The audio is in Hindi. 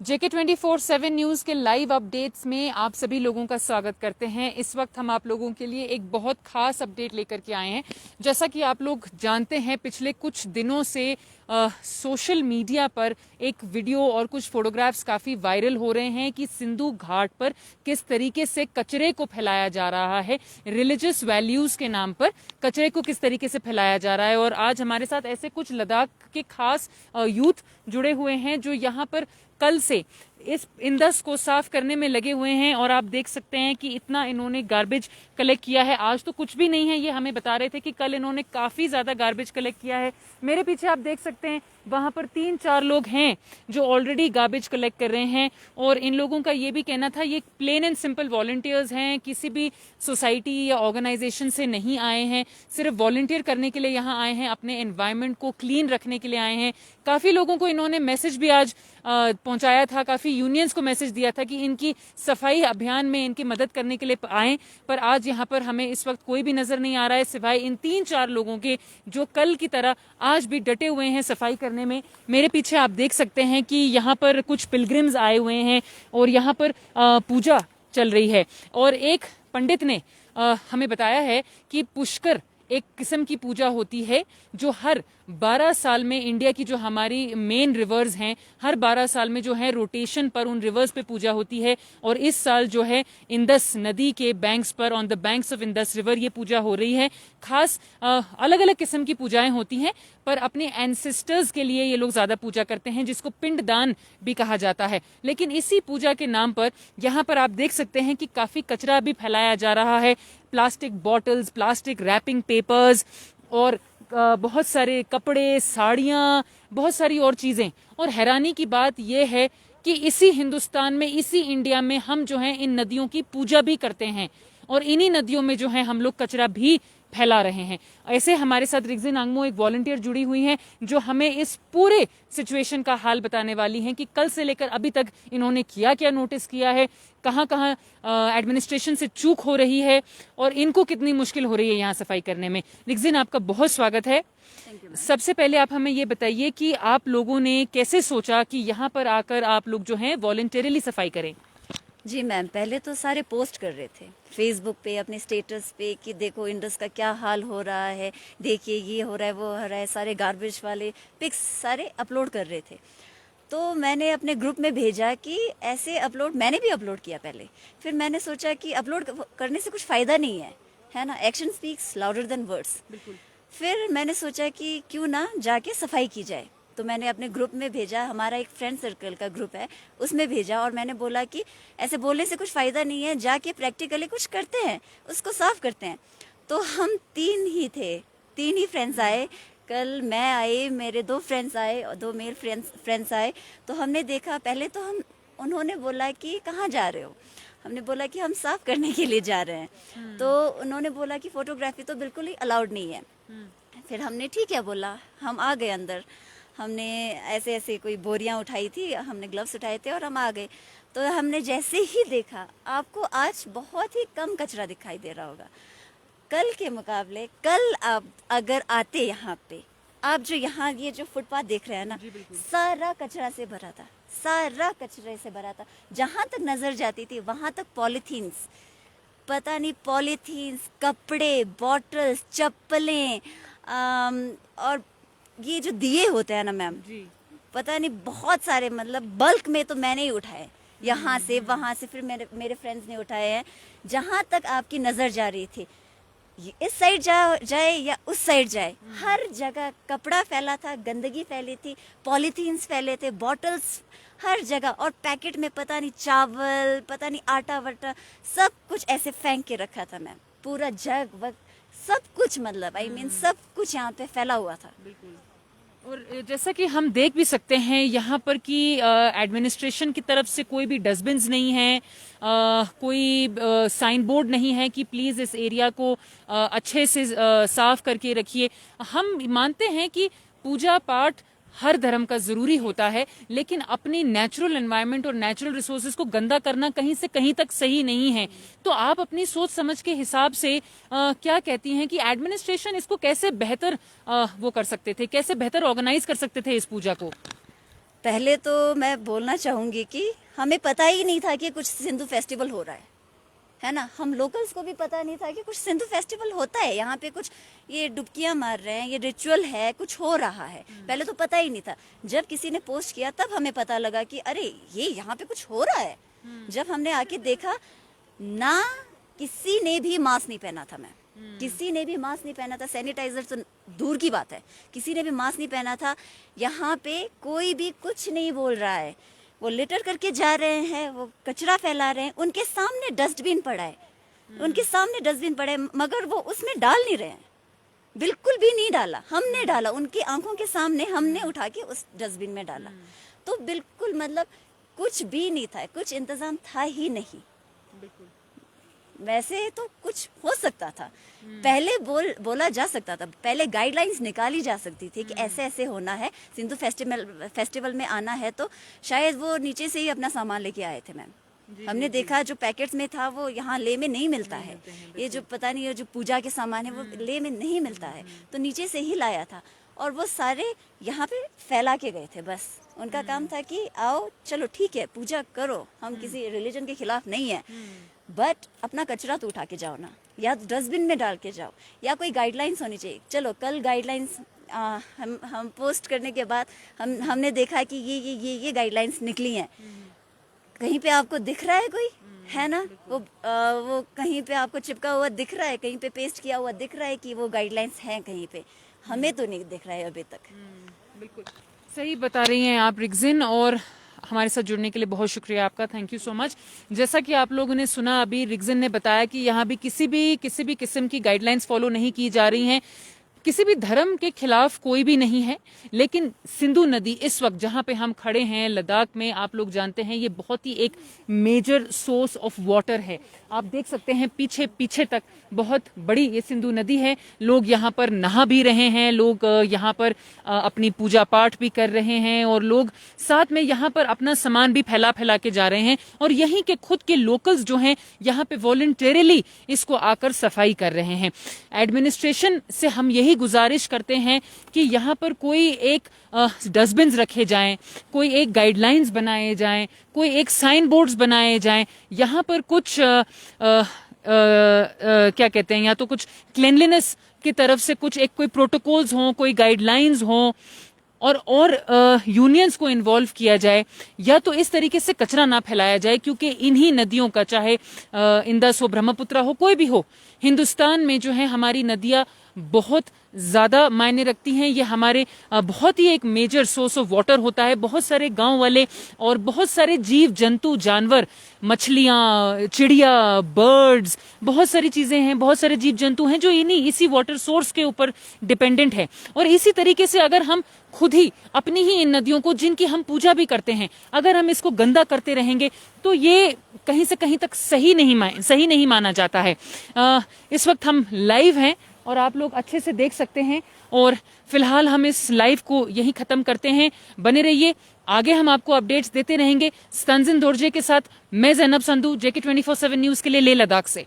JK24/7 न्यूज़ के लाइव अपडेट्स में आप सभी लोगों का स्वागत करते हैं। इस वक्त हम आप लोगों के लिए एक बहुत खास अपडेट लेकर के आए हैं। जैसा कि आप लोग जानते हैं, पिछले कुछ दिनों से सोशल मीडिया पर एक वीडियो और कुछ फोटोग्राफ्स काफ़ी वायरल हो रहे हैं कि सिंधु घाट पर किस तरीके से कचरे को फैलाया जा रहा है, रिलीजियस वैल्यूज़ के नाम पर कचरे को किस तरीके से फैलाया जा रहा है। और आज हमारे साथ ऐसे कुछ लद्दाख के खास यूथ जुड़े हुए हैं जो यहाँ पर कल से इस इंदस को साफ करने में लगे हुए हैं। और आप देख सकते हैं कि इतना इन्होंने गार्बेज कलेक्ट किया है। आज तो कुछ भी नहीं है, ये हमें बता रहे थे कि कल इन्होंने काफी ज्यादा गार्बेज कलेक्ट किया है। मेरे पीछे आप देख सकते हैं वहां पर 3-4 लोग हैं जो ऑलरेडी गार्बेज कलेक्ट कर रहे हैं। और इन लोगों का ये भी कहना था, ये प्लेन एंड सिंपल वॉलंटियर्स हैं, किसी भी सोसाइटी या ऑर्गेनाइजेशन से नहीं आए हैं, सिर्फ वॉलंटियर करने के लिए यहाँ आए हैं, अपने एनवायरनमेंट को क्लीन रखने के लिए आए हैं। काफी लोगों को इन्होंने मैसेज भी आज पहुंचाया था, काफी यूनियंस को मैसेज दिया था कि इनकी सफाई अभियान में इनकी मदद करने के लिए आए। पर आज यहाँ पर हमें इस वक्त कोई भी नजर नहीं आ रहा है सिवाय इन 3-4 लोगों के जो कल की तरह आज भी डटे हुए हैं सफाई करने में। मेरे पीछे आप देख सकते हैं कि यहाँ पर कुछ पिलग्रिम्स आए हुए हैं और यहाँ पर पूजा चल रही है। और एक पंडित ने हमें बताया है कि पुष्कर एक किस्म की पूजा होती है जो हर 12 साल में, इंडिया की जो हमारी मेन रिवर्स हैं, हर 12 साल में जो है रोटेशन पर उन रिवर्स पे पूजा होती है। और इस साल जो है इंदस नदी के बैंक्स पर, on the banks of Indus river, ये पूजा हो रही है। खास अलग अलग किस्म की पूजाएं होती हैं, पर अपने एंसेस्टर्स के लिए ये लोग ज्यादा पूजा करते हैं, जिसको पिंडदान भी कहा जाता है। लेकिन इसी पूजा के नाम पर यहाँ पर आप देख सकते हैं कि काफी कचरा भी फैलाया जा रहा है। Plastic bottles, plastic wrapping papers और बहुत सारे कपड़े, साड़ियाँ, बहुत सारी और चीजें। और हैरानी की बात यह है कि इसी हिंदुस्तान में, इसी इंडिया में हम जो हैं इन नदियों की पूजा भी करते हैं और इन्हीं नदियों में जो है हम लोग कचरा भी फैला रहे हैं। ऐसे हमारे साथ रिगजिन आंगमो एक वॉलंटियर जुड़ी हुई हैं जो हमें इस पूरे सिचुएशन का हाल बताने वाली हैं कि कल से लेकर अभी तक इन्होंने क्या क्या नोटिस किया है, कहाँ कहाँ एडमिनिस्ट्रेशन से चूक हो रही है और इनको कितनी मुश्किल हो रही है यहाँ सफाई करने में। रिगजिन, आपका बहुत स्वागत है। सबसे पहले आप हमें ये बताइए कि आप लोगों ने कैसे सोचा कि यहाँ पर आकर आप लोग जो हैं वॉलंटरीली सफाई करें। जी मैम, पहले तो सारे पोस्ट कर रहे थे फेसबुक पे, अपने स्टेटस पे कि देखो इंडस का क्या हाल हो रहा है, देखिए ये हो रहा है, वो हो रहा है। सारे गार्बेज वाले पिक्स सारे अपलोड कर रहे थे। तो मैंने अपने ग्रुप में भेजा कि ऐसे अपलोड, मैंने भी अपलोड किया पहले। फिर मैंने सोचा कि अपलोड करने से कुछ फ़ायदा नहीं है ना, action speaks louder than words. बिल्कुल। फिर मैंने सोचा कि क्यों ना जाके सफाई की जाए। तो मैंने अपने ग्रुप में भेजा, हमारा एक फ्रेंड सर्कल का ग्रुप है, उसमें भेजा। और मैंने बोला कि ऐसे बोलने से कुछ फ़ायदा नहीं है, जाके प्रैक्टिकली कुछ करते हैं, उसको साफ करते हैं। तो हम 3 ही थे, 3 ही फ्रेंड्स आए। कल मैं आई, मेरे 2 फ्रेंड्स आए और 2 मेल फ्रेंड्स आए। तो हमने देखा, पहले तो उन्होंने बोला कि कहाँ जा रहे हो। हमने बोला कि हम साफ करने के लिए जा रहे हैं। तो उन्होंने बोला कि फ़ोटोग्राफी तो बिल्कुल ही अलाउड नहीं है। फिर हमने ठीक है बोला, हम आ गए अंदर। हमने ऐसे ऐसे कोई बोरियां उठाई थी, हमने ग्लव्स उठाए थे और हम आ गए। तो हमने जैसे ही देखा, आपको आज बहुत ही कम कचरा दिखाई दे रहा होगा कल के मुकाबले। कल आप अगर आते यहाँ पे, आप जो यहाँ ये जो फुटपाथ देख रहे हैं ना, सारा कचरा से भरा था, सारा कचरे से भरा था। जहाँ तक नज़र जाती थी वहाँ तक पॉलीथीन्स, पता नहीं पॉलीथीन्स, कपड़े, बॉटल्स, चप्पलें, और ये जो दिए होते हैं ना मैम, पता नहीं बहुत सारे, मतलब बल्क में तो मैंने ही उठाए, यहाँ से वहाँ से, फिर मेरे फ्रेंड्स ने उठाए हैं। जहाँ तक आपकी नज़र जा रही थी, इस साइड जाए या उस साइड जाए, हर जगह कपड़ा फैला था, गंदगी फैली थी, पॉलीथीन्स फैले थे, बॉटल्स हर जगह। और पैकेट में पता नहीं चावल, पता नहीं आटा वटा, सब कुछ ऐसे फेंक के रखा था मैम। पूरा जग वग सब कुछ, मतलब आई मीन सब कुछ यहाँ पे फैला हुआ था। और जैसा कि हम देख भी सकते हैं यहाँ पर कि एडमिनिस्ट्रेशन की तरफ से कोई भी डस्टबिन्स नहीं है, कोई साइन बोर्ड नहीं है कि प्लीज इस एरिया को अच्छे से साफ करके रखिए। हम मानते हैं कि पूजा पाठ हर धर्म का जरूरी होता है, लेकिन अपनी नेचुरल एनवायरनमेंट और नेचुरल रिसोर्सेज को गंदा करना कहीं से कहीं तक सही नहीं है। तो आप अपनी सोच समझ के हिसाब से क्या कहती हैं कि एडमिनिस्ट्रेशन इसको कैसे बेहतर वो कर सकते थे, कैसे बेहतर ऑर्गेनाइज कर सकते थे इस पूजा को? पहले तो मैं बोलना चाहूंगी कि हमें पता ही नहीं था कि कुछ सिंधु फेस्टिवल हो रहा है ना। हम लोकल्स को भी पता नहीं था कि कुछ सिंधु फेस्टिवल होता है यहाँ पे, कुछ ये डुबकियां मार रहे हैं, ये रिचुअल है, कुछ हो रहा है। पहले तो पता ही नहीं था। जब किसी ने पोस्ट किया तब हमें पता लगा कि अरे ये यहाँ पे कुछ हो रहा है। जब हमने आके देखा ना, किसी ने भी मास्क नहीं पहना था। मैं किसी ने भी मास्क नहीं पहना था, सैनिटाइजर तो दूर की बात है, किसी ने भी मास्क नहीं पहना था। यहाँ पे कोई भी कुछ नहीं बोल रहा है। वो लिटर करके जा रहे हैं, वो कचरा फैला रहे हैं, उनके सामने डस्टबिन पड़ा है, उनके सामने डस्टबिन पड़ा है, मगर वो उसमें डाल नहीं रहे हैं, बिल्कुल भी नहीं डाला। हमने डाला, उनकी आंखों के सामने हमने उठा के उस डस्टबिन में डाला। तो बिल्कुल मतलब कुछ भी नहीं था, कुछ इंतजाम था ही नहीं। वैसे तो कुछ हो सकता था, पहले बोला जा सकता था, पहले गाइडलाइंस निकाली जा सकती थी कि ऐसे ऐसे होना है, सिंधु फेस्टिवल में आना है। तो शायद वो नीचे से ही अपना सामान लेके आए थे मैम। हमने देखा जो पैकेट्स में था वो यहाँ ले में नहीं मिलता है। ये जो पता नहीं, ये जो पूजा के सामान है वो ले में नहीं मिलता है, तो नीचे से ही लाया था। और वो सारे यहाँ पे फैला के गए थे। बस उनका काम था कि आओ चलो ठीक है, पूजा करो, हम किसी रिलीजन के खिलाफ नहीं है, बट अपना कचरा तो उठा के जाओ ना, या डस्टबिन में डाल के जाओ, या कोई गाइडलाइंस होनी चाहिए। चलो कल गाइडलाइंस हम पोस्ट करने के बाद हमने देखा कि ये गाइडलाइंस निकली हैं। कहीं पे आपको दिख रहा है कोई, है ना, वो कहीं पे आपको चिपका हुआ दिख रहा है, कहीं पे पेस्ट किया हुआ दिख रहा है कि वो गाइडलाइंस हैं कहीं पे? हमें तो नहीं दिख रहा है अभी तक। बिल्कुल सही बता रही हैं आप रिगजिन, और हमारे साथ जुड़ने के लिए बहुत शुक्रिया आपका, थैंक यू सो मच। जैसा कि आप लोगों ने सुना, अभी रिगजिन ने बताया कि यहाँ भी किसी भी किस्म की गाइडलाइंस फॉलो नहीं की जा रही हैं, किसी भी धर्म के खिलाफ कोई भी नहीं है। लेकिन सिंधु नदी इस वक्त जहां पे हम खड़े हैं लद्दाख में, आप लोग जानते हैं ये बहुत ही एक मेजर सोर्स ऑफ वाटर है। आप देख सकते हैं पीछे पीछे तक बहुत बड़ी ये सिंधु नदी है। लोग यहाँ पर नहा भी रहे हैं, लोग यहाँ पर अपनी पूजा पाठ भी कर रहे हैं, और लोग साथ में यहाँ पर अपना सामान भी फैला फैला के जा रहे हैं। और यहीं के खुद के लोकल्स जो हैं यहाँ पे वॉलंटरीली इसको आकर सफाई कर रहे हैं। एडमिनिस्ट्रेशन से हम यही गुजारिश करते हैं कि यहाँ पर कोई एक डस्टबिन रखे जाएं, कोई एक गाइडलाइंस बनाए जाएं, कोई एक साइन बोर्ड्स बनाए जाएं। यहाँ पर कुछ क्या कहते हैं, या तो कुछ क्लीनलीनेस की तरफ से कुछ एक कोई प्रोटोकॉल्स हों, कोई गाइडलाइंस हों, और यूनियंस को इन्वॉल्व किया जाए, या तो इस तरीके से कचरा ना फैलाया जाए। क्योंकि इन्हीं नदियों का, चाहे इंदस हो, ब्रह्मपुत्र हो, कोई भी हो, हिंदुस्तान में जो है हमारी नदियां बहुत ज्यादा मायने रखती हैं। ये हमारे बहुत ही एक मेजर सोर्स ऑफ वाटर होता है। बहुत सारे गांव वाले और बहुत सारे जीव जंतु, जानवर, मछलियां, चिड़िया, बर्ड्स, बहुत सारी चीजें हैं, बहुत सारे जीव जंतु हैं जो इसी वाटर सोर्स के ऊपर डिपेंडेंट है। और इसी तरीके से अगर हम खुद ही अपनी ही इन नदियों को, जिनकी हम पूजा भी करते हैं, अगर हम इसको गंदा करते रहेंगे तो ये कहीं से कहीं तक सही नहीं माना जाता है। इस वक्त हम लाइव हैं और आप लोग अच्छे से देख सकते हैं, और फिलहाल हम इस लाइव को यहीं खत्म करते हैं। बने रहिए, आगे हम आपको अपडेट्स देते रहेंगे। तंजिन दोरजे के साथ मैं ज़ैनब संधू, JK 24/7 न्यूज के लिए लेह लद्दाख से।